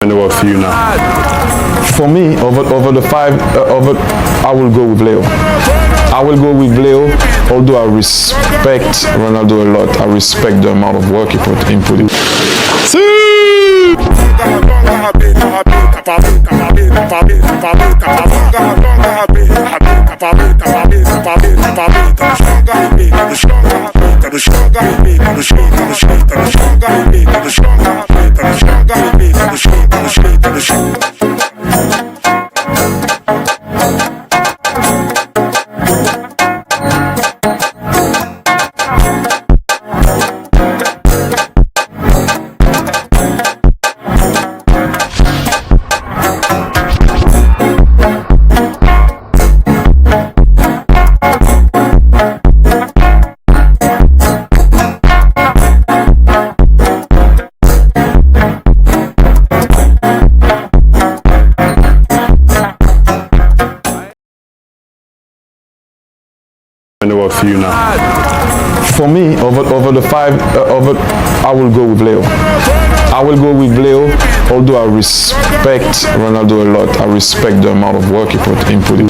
I know a few now. For me, over the five, I will go with Leo. I will go with Leo, although I respect Ronaldo a lot. I respect the amount of work he put in. I know a few now. For me, over the five, I will go with Leo. I will go with Leo, although I respect Ronaldo a lot. I respect the amount of work he put in.